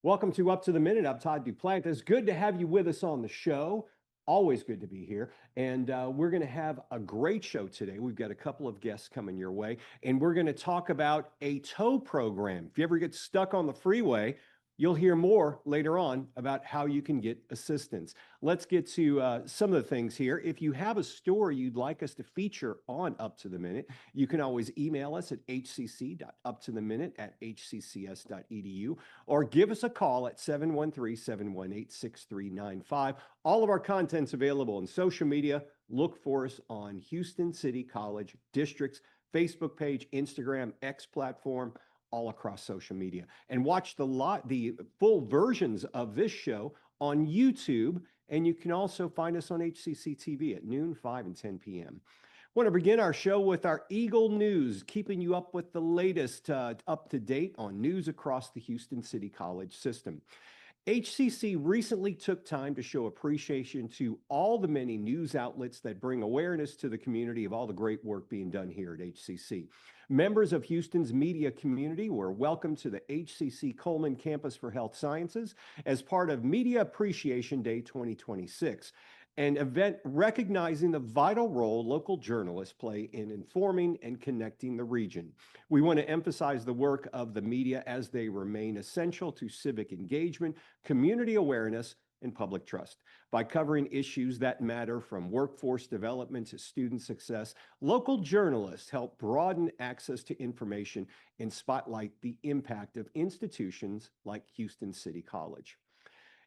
Welcome to Up to the Minute. I'm Todd Duplantis. Good to have you with us on the show. Always good to be here. And we're going to have a great show today. We've got a couple of guests coming your way, and we're going to talk about a tow program. If you ever get stuck on the freeway, you'll hear more later on about how you can get assistance. Let's get to some of the things here. If you have a story you'd like us to feature on Up to the Minute, you can always email us at hcc.uptotheminute@hccs.edu or give us a call at 713-718-6395. All of our content's available on social media. Look for us on Houston City College District's Facebook page, Instagram, X platform, all across social media. And watch the full versions of this show on YouTube. And you can also find us on HCC TV at noon, 5 and 10 p.m. Want to begin our show with our Eagle News, keeping you up with the latest up to date on news across the Houston City College system. HCC recently took time to show appreciation to all the many news outlets that bring awareness to the community of all the great work being done here at HCC. Members of Houston's media community were welcomed to the HCC Coleman Campus for Health Sciences as part of Media Appreciation Day 2026, an event recognizing the vital role local journalists play in informing and connecting the region. We want to emphasize the work of the media as they remain essential to civic engagement, community awareness, and public trust. By covering issues that matter from workforce development to student success, local journalists help broaden access to information and spotlight the impact of institutions like Houston City College.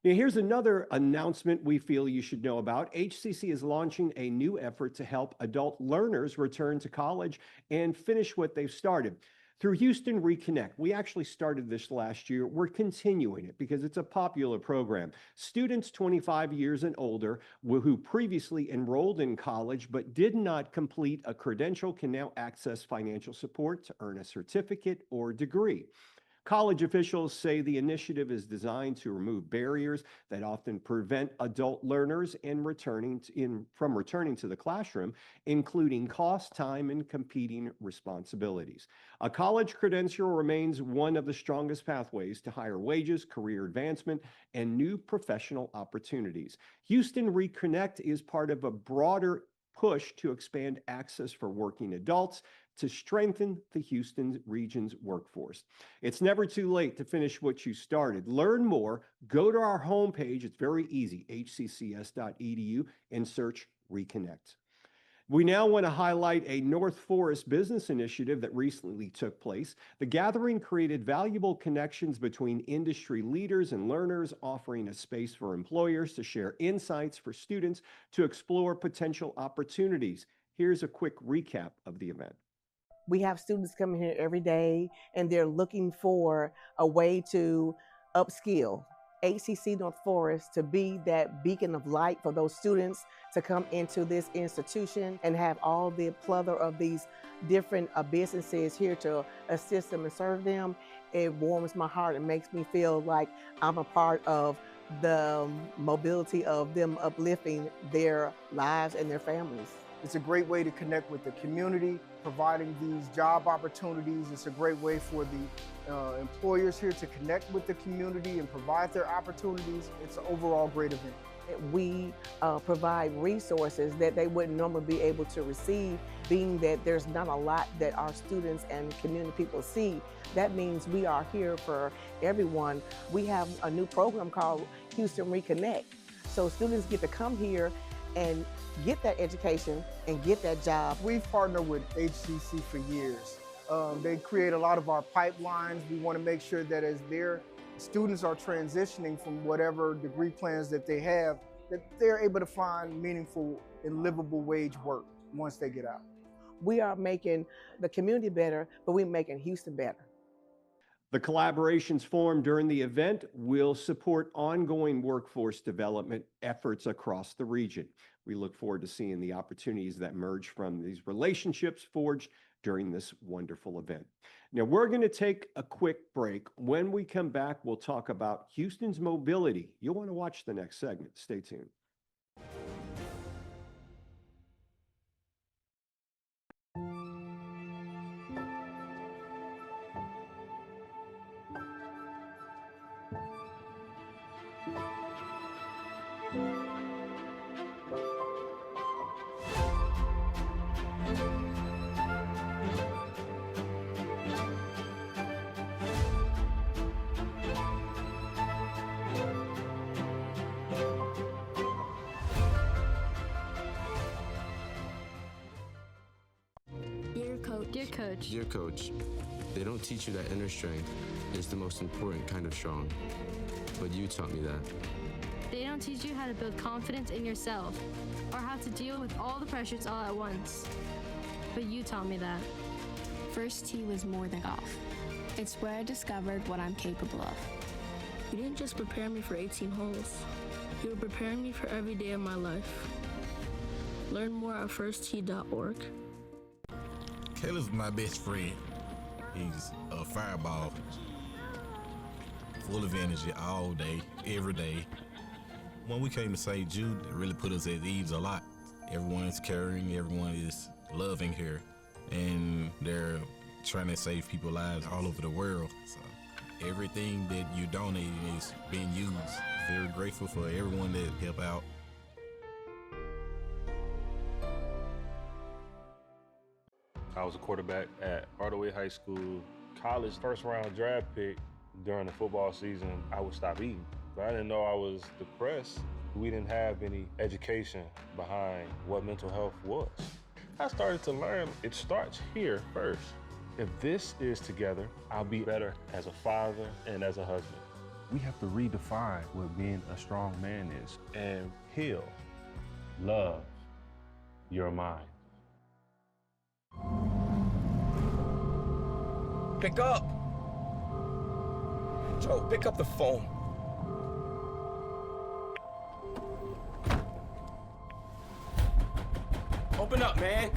Now, here's another announcement we feel you should know about. HCC is launching a new effort to help adult learners return to college and finish what they've started. Through Houston Reconnect, we actually started this last year. We're continuing it because it's a popular program. Students 25 years and older who previously enrolled in college but did not complete a credential can now access financial support to earn a certificate or degree. College officials say the initiative is designed to remove barriers that often prevent adult learners from returning to the classroom, including cost, time, and competing responsibilities. A college credential remains one of the strongest pathways to higher wages, career advancement, and new professional opportunities. Houston Reconnect is part of a broader push to expand access for working adults to strengthen the Houston region's workforce. It's never too late to finish what you started. Learn more. Go to our homepage. It's very easy, hccs.edu, and search Reconnect. We now want to highlight a North Forrest business initiative that recently took place. The gathering created valuable connections between industry leaders and learners, offering a space for employers to share insights for students to explore potential opportunities. Here's a quick recap of the event. We have students coming here every day, and they're looking for a way to upskill. HCC North Forrest to be that beacon of light for those students to come into this institution and have all the plethora of these different businesses here to assist them and serve them. It warms my heart and makes me feel like I'm a part of the mobility of them uplifting their lives and their families. It's a great way to connect with the community, providing these job opportunities. It's a great way for the employers here to connect with the community and provide their opportunities. It's an overall great event. We provide resources that they wouldn't normally be able to receive, being that there's not a lot that our students and community people see. That means we are here for everyone. We have a new program called Houston Reconnect. So students get to come here and get that education and get that job. We've partnered with HCC for years. They create a lot of our pipelines. We want to make sure that as their students are transitioning from whatever degree plans that they have, that they're able to find meaningful and livable wage work once they get out. We are making the community better, but we're making Houston better. The collaborations formed during the event will support ongoing workforce development efforts across the region. We look forward to seeing the opportunities that emerge from these relationships forged during this wonderful event. Now, we're going to take a quick break. When we come back, we'll talk about Houston's mobility. You'll want to watch the next segment. Stay tuned. Dear Coach, they don't teach you that inner strength is the most important kind of strong, but you taught me that. They don't teach you how to build confidence in yourself or how to deal with all the pressures all at once, but you taught me that. First tee was more than golf. It's where I discovered what I'm capable of. You didn't just prepare me for 18 holes. You were preparing me for every day of my life. Learn more at firsttee.org. Caleb's my best friend. He's a fireball, full of energy all day, every day. When we came to St. Jude, it really put us at ease a lot. Everyone is caring, everyone is loving here, and they're trying to save people's lives all over the world. So everything that you donate is being used. Very grateful for everyone that helped out. I was a quarterback at Hardaway High School. College first round draft pick. During the football season, I would stop eating. But I didn't know I was depressed. We didn't have any education behind what mental health was. I started to learn it starts here first. If this is together, I'll be better as a father and as a husband. We have to redefine what being a strong man is and heal, love your mind. Pick up! Joe, pick up the phone. Open up, man.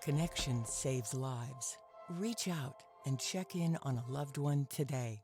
Connection saves lives. Reach out and check in on a loved one today.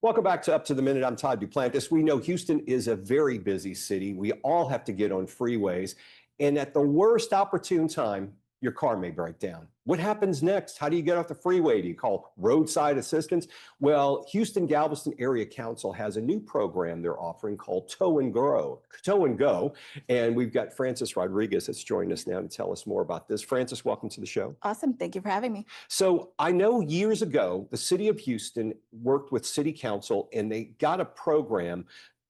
Welcome back to Up to the Minute. I'm Todd Duplantis. We know Houston is a very busy city. We all have to get on freeways. And at the worst opportune time, your car may break down. What happens next? How do you get off the freeway? Do you call roadside assistance? Well, Houston Galveston Area Council has a new program they're offering called Tow and Go. And we've got Frances Rodriguez that's joining us now to tell us more about this. Frances, welcome to the show. Awesome. Thank you for having me. So I know years ago, the city of Houston worked with city council and they got a program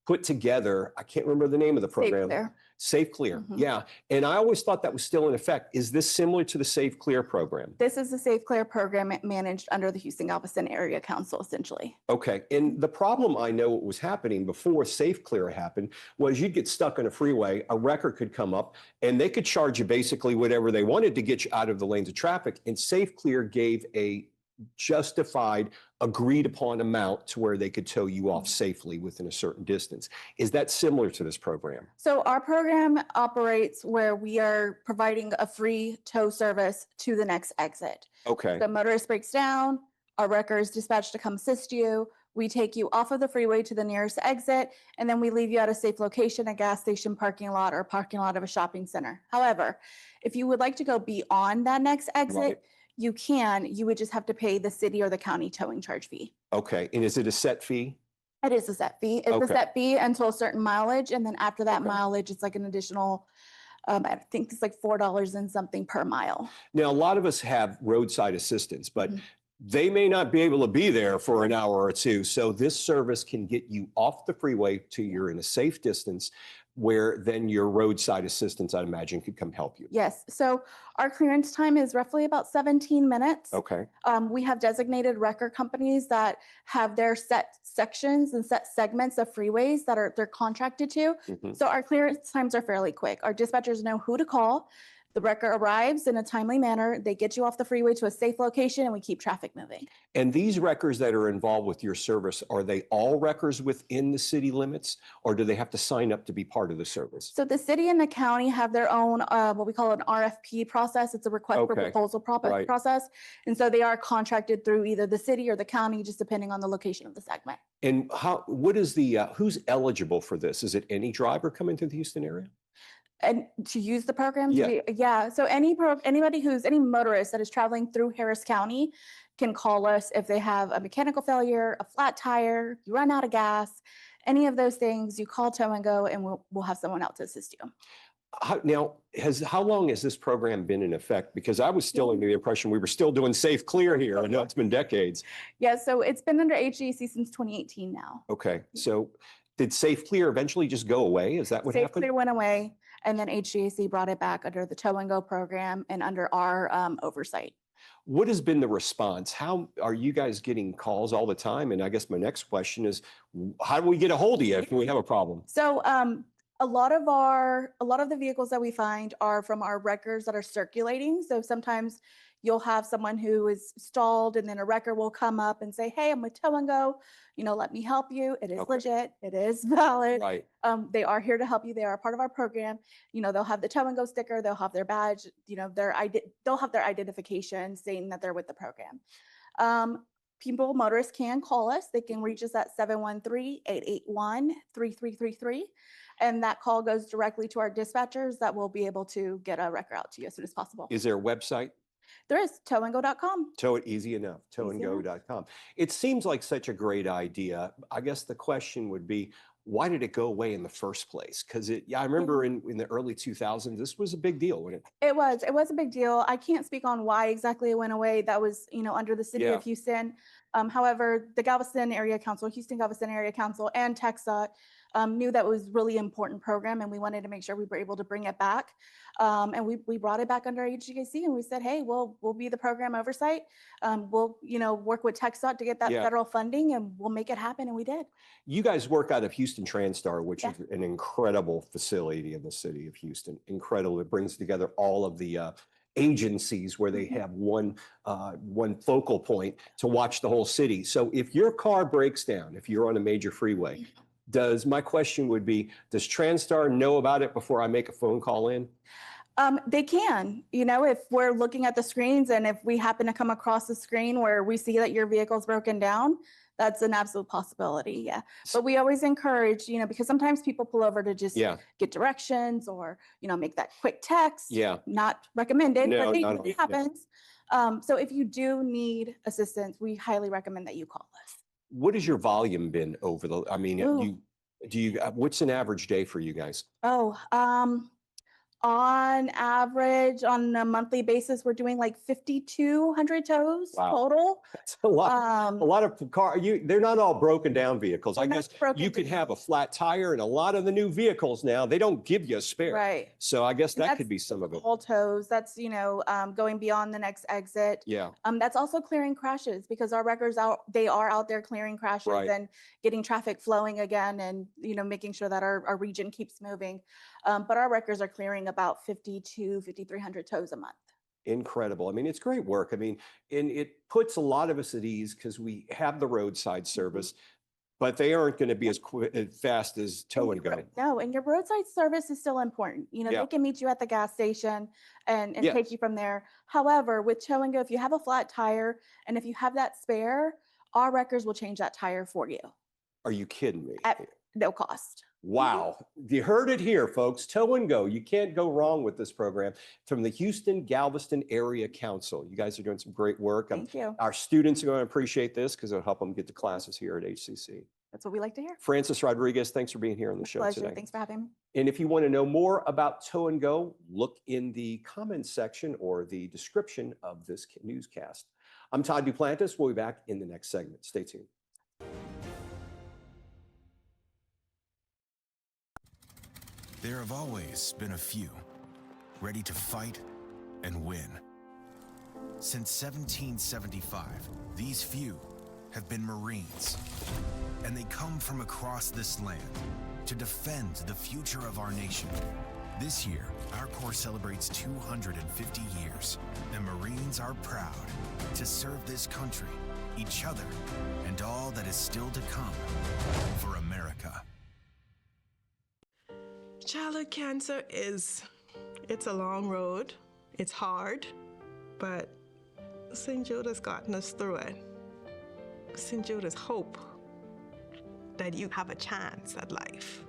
put together. I can't remember the name of the program. Safe Clear. Yeah. And I always thought that was still in effect. Is this similar to the Safe Clear program? This is the Safe Clear program managed under the Houston Galveston Area Council, essentially. Okay. And the problem I know what was happening before Safe Clear happened was you'd get stuck on a freeway, a wrecker could come up, and they could charge you basically whatever they wanted to get you out of the lanes of traffic. And Safe Clear gave a justified, agreed upon amount to where they could tow you off safely within a certain distance. Is that similar to this program? So our program operates where we are providing a free tow service to the next exit. Okay. The motorist breaks down, our wrecker is dispatched to come assist you. We take you off of the freeway to the nearest exit, and then we leave you at a safe location, a gas station parking lot, or a parking lot of a shopping center. However, if you would like to go beyond that next exit, you can. You would just have to pay the city or the county towing charge fee. Okay. And is it a set fee? It is a set fee. It's a set fee until a certain mileage. And then after that mileage, it's like an additional, I think it's like $4 and something per mile. Now, a lot of us have roadside assistance, but they may not be able to be there for an hour or two. So this service can get you off the freeway till you're in a safe distance, where then your roadside assistance, I imagine, could come help you. Yes. So our clearance time is roughly about 17 minutes. Okay. We have designated wrecker companies that have their set sections and set segments of freeways that they're contracted to. So our clearance times are fairly quick. Our dispatchers know who to call. The wrecker arrives in a timely manner. They get you off the freeway to a safe location, and we keep traffic moving. And these wreckers that are involved with your service, are they all wreckers within the city limits, or do they have to sign up to be part of the service? So the city and the county have their own, what we call an RFP process. It's a request for proposal process. And so they are contracted through either the city or the county, just depending on the location of the segment. And what is who's eligible for this? Is it any driver coming to the Houston area? And to use the program? Yeah. So any motorist that is traveling through Harris County can call us if they have a mechanical failure, a flat tire, you run out of gas, any of those things, you call Tow and Go, and we'll have someone out to assist you. How long has this program been in effect? Because I was still under the impression we were still doing Safe Clear here. I know it's been decades. Yeah, so it's been under HGAC since 2018 now. Okay, so did Safe Clear eventually just go away? Is that what Safe happened? Clear went away, and then HGAC brought it back under the Tow and Go program and under our oversight. What has been the response? How are you guys getting calls all the time? And I guess my next question is, how do we get a hold of you if we have a problem? So a lot of the vehicles that we find are from our wreckers that are circulating. So sometimes you'll have someone who is stalled and then a wrecker will come up and say, hey, I'm with Tow and Go, let me help you. It is legit, it is valid. Right. They are here to help you. They are a part of our program. They'll have the Tow and Go sticker, they'll have their badge, they'll have their identification saying that they're with the program. Motorists can call us. They can reach us at 713-881-3333. And that call goes directly to our dispatchers that will be able to get a wrecker out to you as soon as possible. Is there a website? There is towandgo.com. Easy enough, towandgo.com. It seems like such a great idea. I guess the question would be, why did it go away in the first place? Because I remember in the early 2000s, this was a big deal, wasn't it? It was a big deal. I can't speak on why exactly it went away. That was, under the city of Houston. However, the Houston Galveston Area Council and TxDOT knew that was really important program, and we wanted to make sure we were able to bring it back. And we brought it back under HGAC, and we said, hey, we'll be the program oversight. We'll, work with TxDOT to get that federal funding, and we'll make it happen, and we did. You guys work out of Houston TransStar, which is an incredible facility in the city of Houston. Incredible. It brings together all of the agencies where they have one focal point to watch the whole city. So if your car breaks down, if you're on a major freeway, my question would be, does TransStar know about it before I make a phone call in? They can, if we're looking at the screens and if we happen to come across a screen where we see that your vehicle's broken down, that's an absolute possibility. Yeah. But we always encourage, because sometimes people pull over to just get directions or, make that quick text. Yeah. Not recommended, No, but it happens. So if you do need assistance, we highly recommend that you call us. What has your volume been over what's an average day for you guys? On average, on a monthly basis, we're doing like 5,200 tows total. That's a lot. A lot of cars. They're not all broken down vehicles. I guess you could have a flat tire, and a lot of the new vehicles now, they don't give you a spare. Right. So I guess that could be some of it. Whole tows. That's going beyond the next exit. Yeah. That's also clearing crashes, because our wreckers they are out there clearing crashes and getting traffic flowing again, and making sure that our region keeps moving. But our wreckers are clearing about 5,300 tows a month. Incredible. I mean, it's great work. I mean, and it puts a lot of us at ease because we have the roadside service, but they aren't going to be as fast as Tow and Go. No, and your roadside service is still important. They can meet you at the gas station and take you from there. However, with Tow and Go, if you have a flat tire and if you have that spare, our wreckers will change that tire for you. Are you kidding me? At no cost. Wow. You heard it here, folks. Tow and Go. You can't go wrong with this program from the Houston Galveston Area Council. You guys are doing some great work. Thank you. Our students are going to appreciate this because it'll help them get to classes here at HCC. That's what we like to hear. Francis Rodriguez, thanks for being here on the show Pleasure. today. Thanks for having me. And if you want to know more about Tow and Go, look in the comments section or the description of this newscast. I'm Todd Duplantis. We'll be back in the next segment. Stay tuned. There have always been a few, ready to fight and win. Since 1775, these few have been Marines, and they come from across this land to defend the future of our nation. This year, our Corps celebrates 250 years, and Marines are proud to serve this country, each other, and all that is still to come for America. Childhood cancer it's a long road. It's hard, but St. Jude has gotten us through it. St. Jude is hope that you have a chance at life.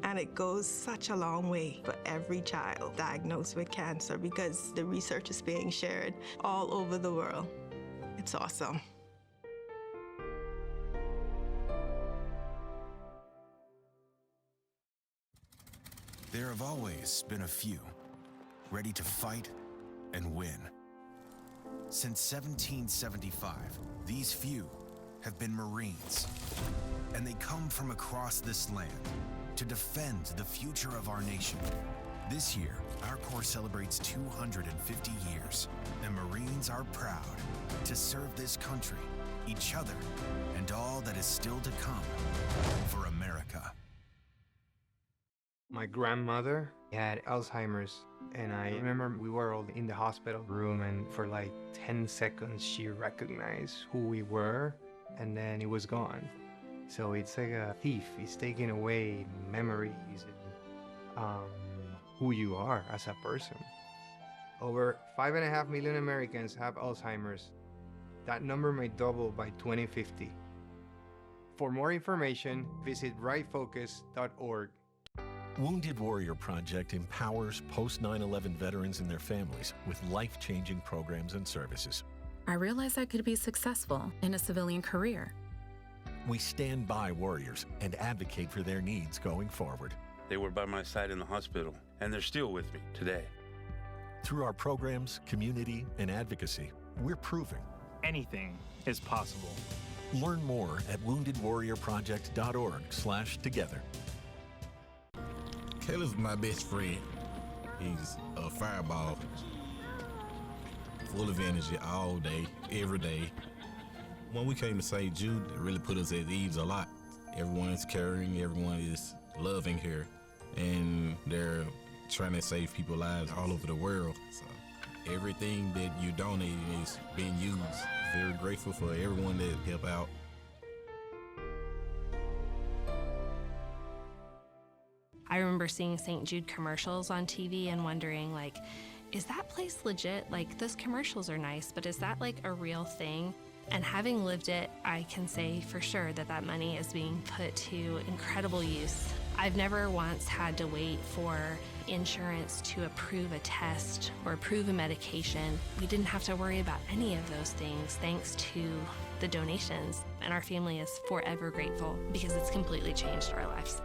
And it goes such a long way for every child diagnosed with cancer because the research is being shared all over the world. It's awesome. There have always been a few, ready to fight and win. Since 1775, these few have been Marines, and they come from across this land to defend the future of our nation. This year, our Corps celebrates 250 years, and Marines are proud to serve this country, each other, and all that is still to come for America. My grandmother had Alzheimer's, and I remember we were all in the hospital room, and for like 10 seconds she recognized who we were, and then it was gone. So it's like a thief. It's taking away memories and who you are as a person. Over 5.5 million Americans have Alzheimer's. That number may double by 2050. For more information, visit rightfocus.org. Wounded Warrior Project empowers post-9/11 veterans and their families with life-changing programs and services. I realized I could be successful in a civilian career. We stand by warriors and advocate for their needs going forward. They were by my side in the hospital, and they're still with me today. Through our programs, community, and advocacy, we're proving anything is possible. Learn more at woundedwarriorproject.org/together. Caleb's my best friend. He's a fireball, full of energy all day, every day. When we came to St. Jude, it really put us at ease a lot. Everyone is caring, everyone is loving here, and they're trying to save people's lives all over the world. So everything that you donate is being used. Very grateful for everyone that helped out. I remember seeing St. Jude commercials on TV and wondering, like, is that place legit? Like, those commercials are nice, but is that like a real thing? And having lived it, I can say for sure that that money is being put to incredible use. I've never once had to wait for insurance to approve a test or approve a medication. We didn't have to worry about any of those things thanks to the donations. And our family is forever grateful because it's completely changed our lives.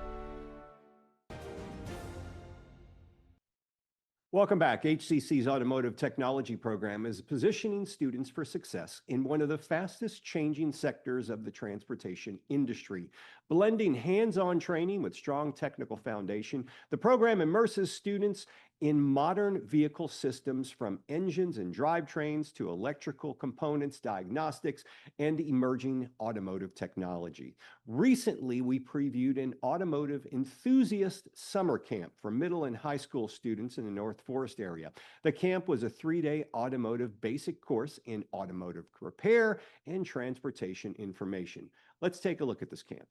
Welcome back. HCC's Automotive Technology program is positioning students for success in one of the fastest changing sectors of the transportation industry. Blending hands-on training with strong technical foundation, the program immerses students in modern vehicle systems from engines and drivetrains to electrical components, diagnostics, and emerging automotive technology. Recently, we previewed an Automotive Enthusiast Summer Camp for middle and high school students in the North Forrest area. The camp was a 3-day automotive basic course in automotive repair and transportation information. Let's take a look at this camp.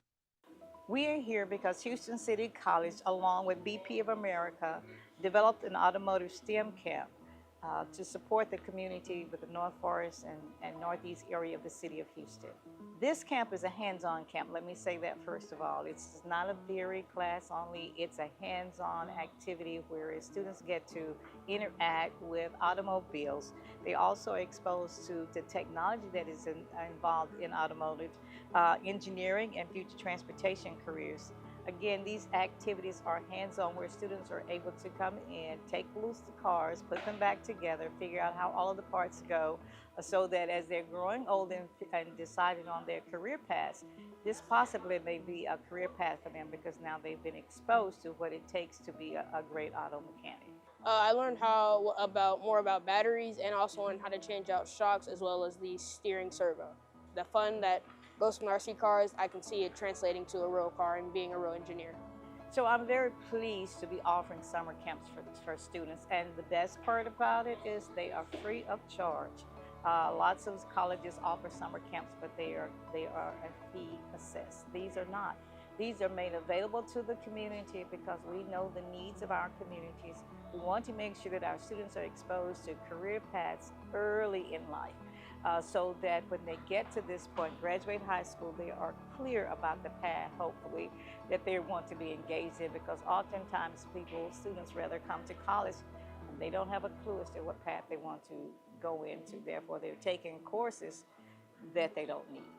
We are here because Houston City College, along with BP of America, developed an automotive STEM camp to support the community with the North Forrest and Northeast area of the city of Houston. This camp is a hands-on camp. Let me say that first of all. It's not a theory class only. It's a hands-on activity where students get to interact with automobiles. They also are exposed to the technology that is involved in automotive engineering and future transportation careers. Again, these activities are hands-on where students are able to come in, take loose the cars, put them back together, figure out how all of the parts go, so that as they're growing old and deciding on their career paths, this possibly may be a career path for them because now they've been exposed to what it takes to be a great auto mechanic. I learned more about batteries and also learned how to change out shocks as well as the steering servo. The fun that goes from RC cars, I can see it translating to a real car and being a real engineer. So I'm very pleased to be offering summer camps for students, and the best part about it is they are free of charge. Lots of colleges offer summer camps, but they are a fee assessed. These are not. These are made available to the community because we know the needs of our communities. We want to make sure that our students are exposed to career paths early in life. So that when they get to this point, graduate high school, they are clear about the path, hopefully, that they want to be engaged in, because oftentimes students rather come to college and they don't have a clue as to what path they want to go into. Therefore, they're taking courses that they don't need.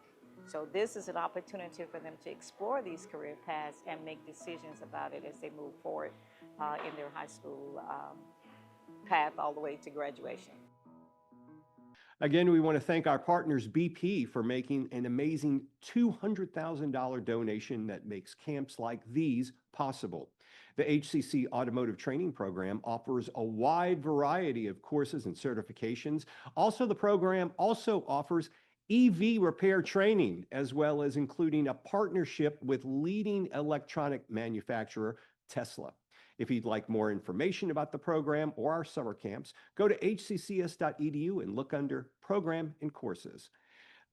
So this is an opportunity for them to explore these career paths and make decisions about it as they move forward in their high school path all the way to graduation. Again, we want to thank our partners BP for making an amazing $200,000 donation that makes camps like these possible. The HCC Automotive Training Program offers a wide variety of courses and certifications. Also, the program also offers EV repair training, as well as including a partnership with leading electronic manufacturer Tesla. If you'd like more information about the program or our summer camps, go to hccs.edu and look under Program and Courses.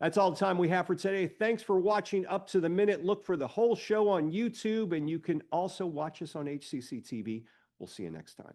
That's all the time we have for today. Thanks for watching Up to the Minute. Look for the whole show on YouTube, and you can also watch us on HCC TV. We'll see you next time.